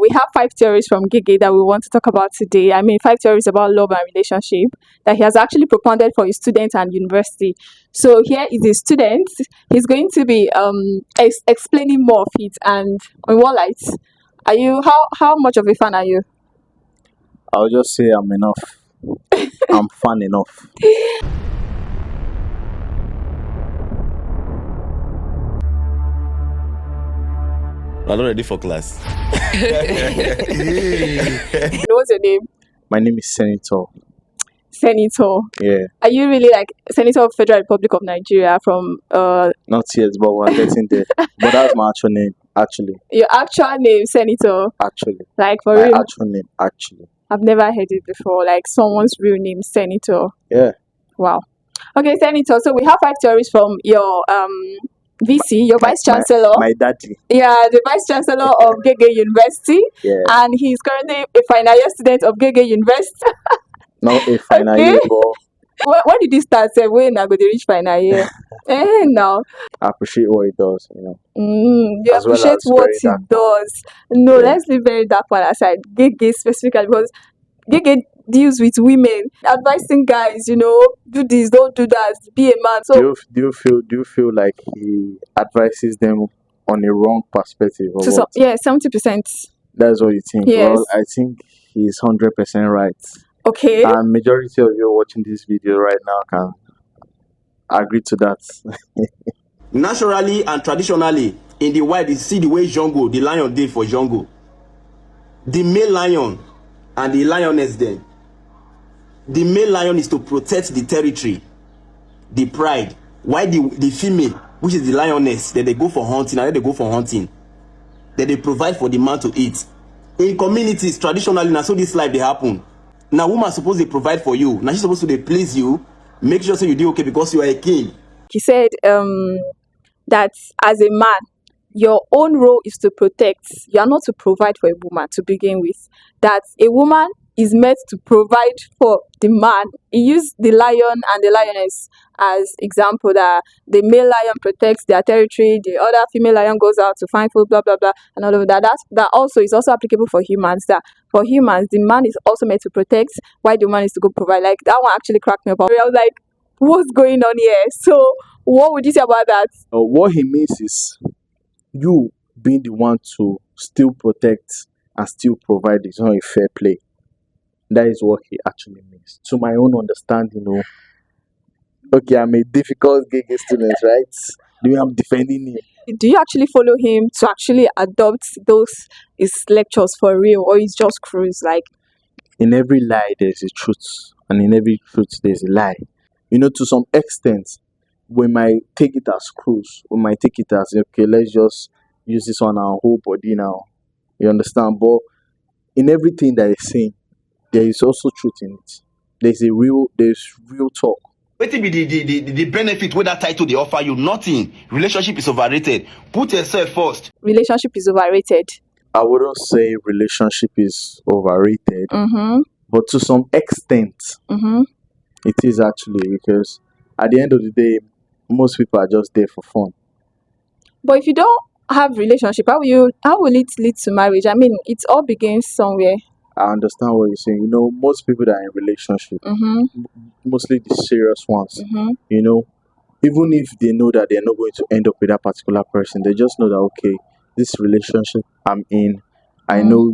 we have 5 theories from Gehgeh that we want to talk about today. I mean, 5 theories about love and relationship that he has actually propounded for his students and university. So here is a student. He's going to be explaining more of it. And on what light? Are you how much of a fan are you? I'll just say I'm enough. I'm fun enough. I'm not ready for class. What's your name? My name is Senator. Senator. Yeah, Are you really like Senator of Federal Republic of Nigeria from not yet, but we're getting there. But that's my actual name, actually. your actual name, Senator? Actually, Like for my real? actual name, actually. I've never heard it before. Like someone's real name, Senator. Yeah, Wow. Okay, Senator. So we have 5 theories from your VC, your Vice Chancellor. my daddy. Yeah, the Vice Chancellor of Gehgeh University, Yeah, and he's currently a final year student of Gehgeh University. not a final Okay. year, but When did this start? Say when I go to reach final year? Now. I appreciate what he does, you know. You As well appreciate as what very he dark. does. No, Yeah. let's leave very dark one aside. Gehgeh specifically, because Gehgeh deals with women, advising guys, do this, don't do that, be a man. So Do you feel like he advises them on a wrong perspective or to some, what? yeah, 70%. That's what you think. Yes. Well, I think he's 100% right. Okay. And majority of you watching this video right now can agree to that. Naturally and traditionally, in the wild, you see the way jungle, the lion dey for jungle. The male lion and the lioness then. The male lion is to protect the territory, the pride. While the female, which is the lioness, then they go for hunting, and then they go for hunting. Then they provide for the man to eat. In communities, traditionally, now so this life they happen. Now woman supposed to provide for you. Now she's supposed to dey please you, make sure so you do okay because you are a king. He said that as a man, your own role is to protect. You are not to provide for a woman to begin with. That a woman is meant to provide for the man. He used the lion and the lioness as example, that the male lion protects their territory, the other female lion goes out to find food, blah blah blah, and all of that. That also is also applicable for humans. That for humans, the man is also meant to protect, while the woman is to go provide. Like that one actually cracked me up. I was like, what's going on here? So what would you say about that? What he means is you being the one to still protect and still provide is not a fair play. That is what he actually means. To my own understanding, okay, I'm a difficult Gehgeh student, right? I'm defending him. Do you actually follow him to actually adopt his lectures for real, or it's just cruise? Like, In every lie, there's a truth, and in every truth, there's a lie. To some extent, we might take it as cruise. We might take it as, okay, let's just use this on our whole body now. You understand? But in everything that he's saying, there is also truth in it. There's real talk. What will be the benefit with that title they offer you? Nothing. Relationship is overrated. Put yourself first. relationship is overrated. I wouldn't say relationship is overrated, Mm-hmm. but to some extent, Mm-hmm. it is actually, because at the end of the day, most people are just there for fun. But if you don't have relationship, how will it lead to marriage? I mean, it all begins somewhere. I understand what you're saying. Most people that are in relationship, Mm-hmm. mostly the serious ones, Mm-hmm. even if they know that they're not going to end up with that particular person, they just know that, okay, this relationship I'm in, I know,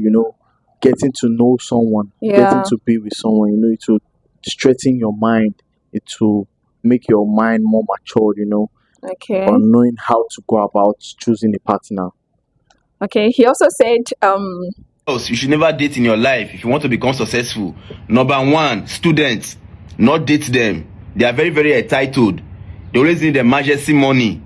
getting to know someone, Yeah. getting to be with someone, it will straighten your mind, it will make your mind more matured, Okay. on knowing how to go about choosing a partner. Okay. He also said, Else, you should never date in your life if you want to become successful. Number one, students, not date them. They are very, very entitled. They always need emergency money.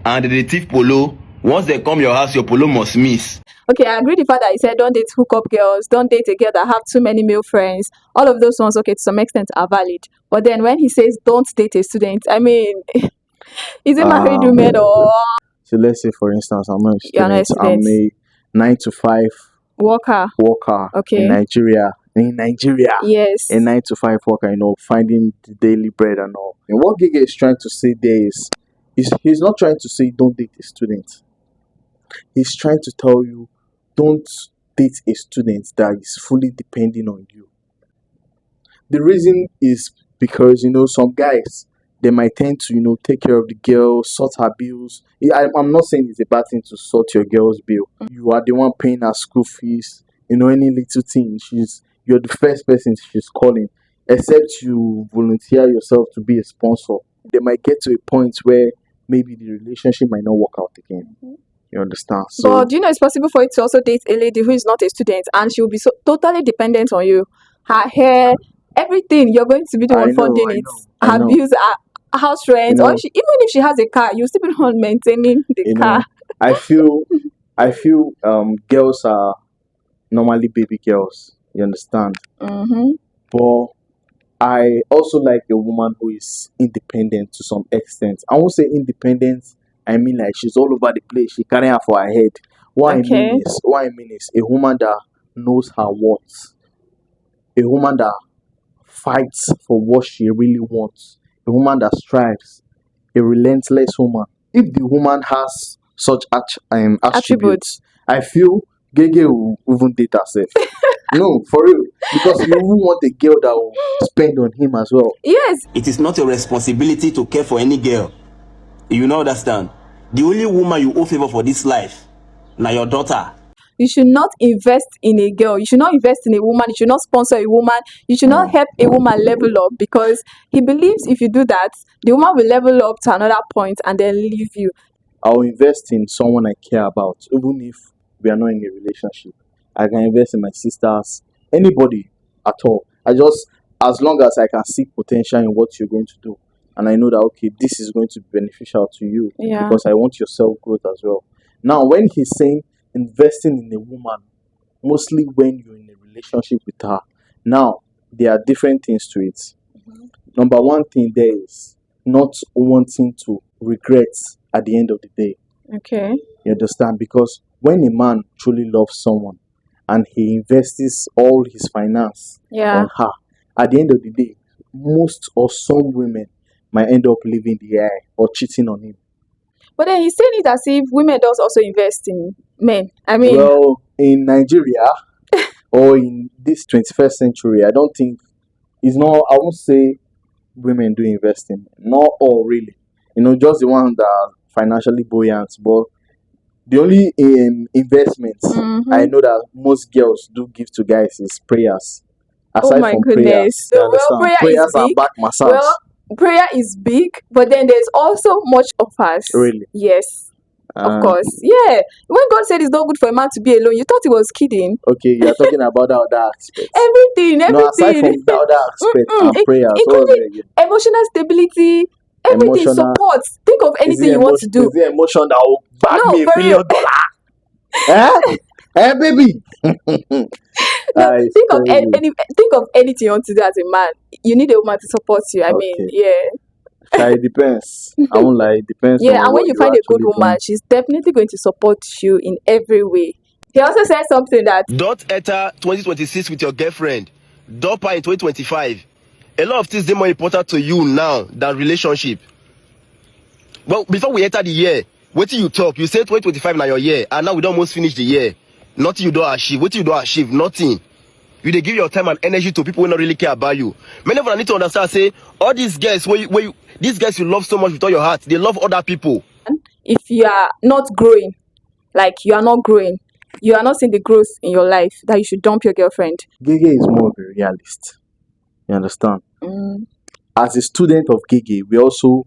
And they thief polo. Once they come your house, your polo must miss. okay, I agree with the fact that he said don't date hookup girls, don't date a girl that have too many male friends. All of those ones, okay, to some extent are valid. But then when he says don't date a student, I mean, is it married women or So let's say, for instance, I'm a You're not a student. I'm student. a 9 to 5 worker? worker Okay. in Nigeria. Yes. A 9 to 5 worker, finding the daily bread and all. And what Gehgeh is trying to say there is he's not trying to say don't date a student. He's trying to tell you don't date a student that is fully depending on you? The reason is because some guys, they might tend to take care of the girl, sort her bills. I'm not saying it's a bad thing to sort your girl's bill. You are the one paying her school fees. Any little thing, you're the first person she's calling. Except you volunteer yourself to be a sponsor, they might get to a point where maybe the relationship might not work out again. You understand? So But do you know it's possible for you to also date a lady who is not a student and she will be so totally dependent on you? Her hair, everything, you're going to be the I one know, funding I it. know, I Her know. bills, her house rent, or You if even if she has a car, you'll still be the one maintaining the car. I feel girls are normally baby girls. You understand? Mm-hmm. But I also like a woman who is independent to some extent. I won't say independent. I mean like she's all over the place. She carry her for her head. Okay. What I mean is a woman that knows her worth. A woman that fights for what she really wants. A woman that strives. A relentless woman. If the woman has such Attributes. attributes, I feel Gege will even date herself. No, for real. Because you will want a girl that will spend on him as well. Yes, It is not your responsibility to care for any girl. You know understand? The only woman you owe favor for this life, now your daughter. you should not invest in a girl. You should not invest in a woman. You should not sponsor a woman. You should not help a woman level up because he believes if you do that, the woman will level up to another point and then leave you. I'll invest in someone I care about, even if we are not in a relationship. I can invest in my sisters, anybody at all. As long as I can see potential in what you're going to do, and I know that okay, this is going to be beneficial to you Yeah. because I want your self growth as well. Now, when he's saying investing in a woman, mostly when you're in a relationship with her, now there are different things to it. Number one thing there is not wanting to regret at the end of the day. Okay. You understand? Because when a man truly loves someone and he invests all his finance Yeah. on her, at the end of the day, most or some women might end up leaving the guy or cheating on him. But then he's saying it as if women does also invest in men. I mean, Well, in Nigeria or in this 21st century, I don't think it's not, I won't say women do investing. Not all really. Just the ones that are financially buoyant. But the only investments I know that most girls do give to guys is prayers. oh my goodness. So, you well, understand? prayer is Prayers and big. back massage. Well, prayer is big, but then there's also much of us. Really? Yes. Of And course. Yeah. When God said it's not good for a man to be alone, you thought he was kidding. okay, you are talking about the other aspects. Everything. No, aside from the other aspects and prayers, what was including it again? emotional stability, everything, Emotional- support. Think of anything you want to do. Is the emotion that will back No, me for $1 real. billion? Eh, baby? No, Ah, it's think of crazy. think of anything you want to do as a man. You need a woman to support you. I mean, Okay. yeah. It depends. I won't lie, it depends Yeah, on and when what you you find a good actually woman, want. she's definitely going to support you in every way. He also said something that Don't enter 2026 with your girlfriend. Dump her in 2025. A lot of things are more important to you now than relationship. Well, before we enter the year, wait till you talk. You say 2025 now your year, and now we don't almost finish the year. Nothing you don't achieve. What you don't achieve? Nothing. You they give your time and energy to people who don't really care about you. Many of them need to understand. Say all these guys, these guys you love so much with all your heart, they love other people. if you are not growing, like you are not growing, you are not seeing the growth in your life, that you should dump your girlfriend. Gege is more of a realist. You understand? As a student of Gege, we also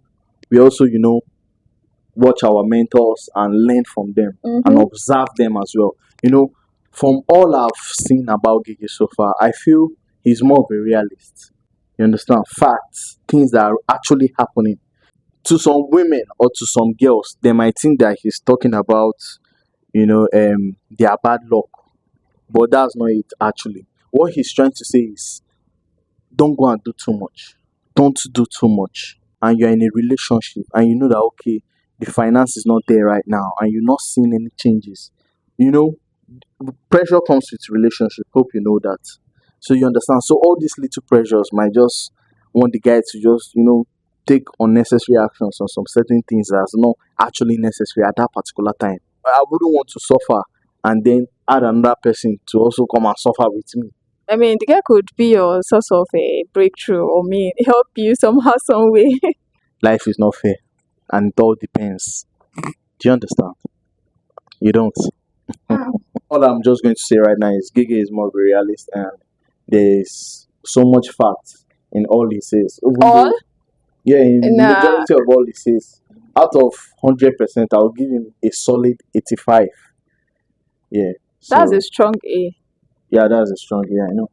watch our mentors and learn from them and observe them as well. From all I've seen about Gege so far, I feel he's more of a realist. You understand? Facts, things that are actually happening. To some women or to some girls, they might think that he's talking about, their bad luck. But that's not it actually. What he's trying to say is don't go and do too much. Don't do too much. And you're in a relationship and you know that okay, the finance is not there right now and you're not seeing any changes. Pressure comes with relationship. Hope you know that. So you understand. So all these little pressures might just want the guy to just, take unnecessary actions on some certain things that's not actually necessary at that particular time. I wouldn't want to suffer and then add another person to also come and suffer with me. I mean, the girl could be your source of a breakthrough or mean help you somehow, some way. Life is not fair, and it all depends. Do you understand? You don't. All I'm just going to say right now is Gege is more of a realist, and there's so much fact in all he says. Even All? though, yeah, in Nah, majority of all he says, out of 100%, I'll give him a solid 85. Yeah. that's a So strong A. yeah, that's a strong. Yeah, I know.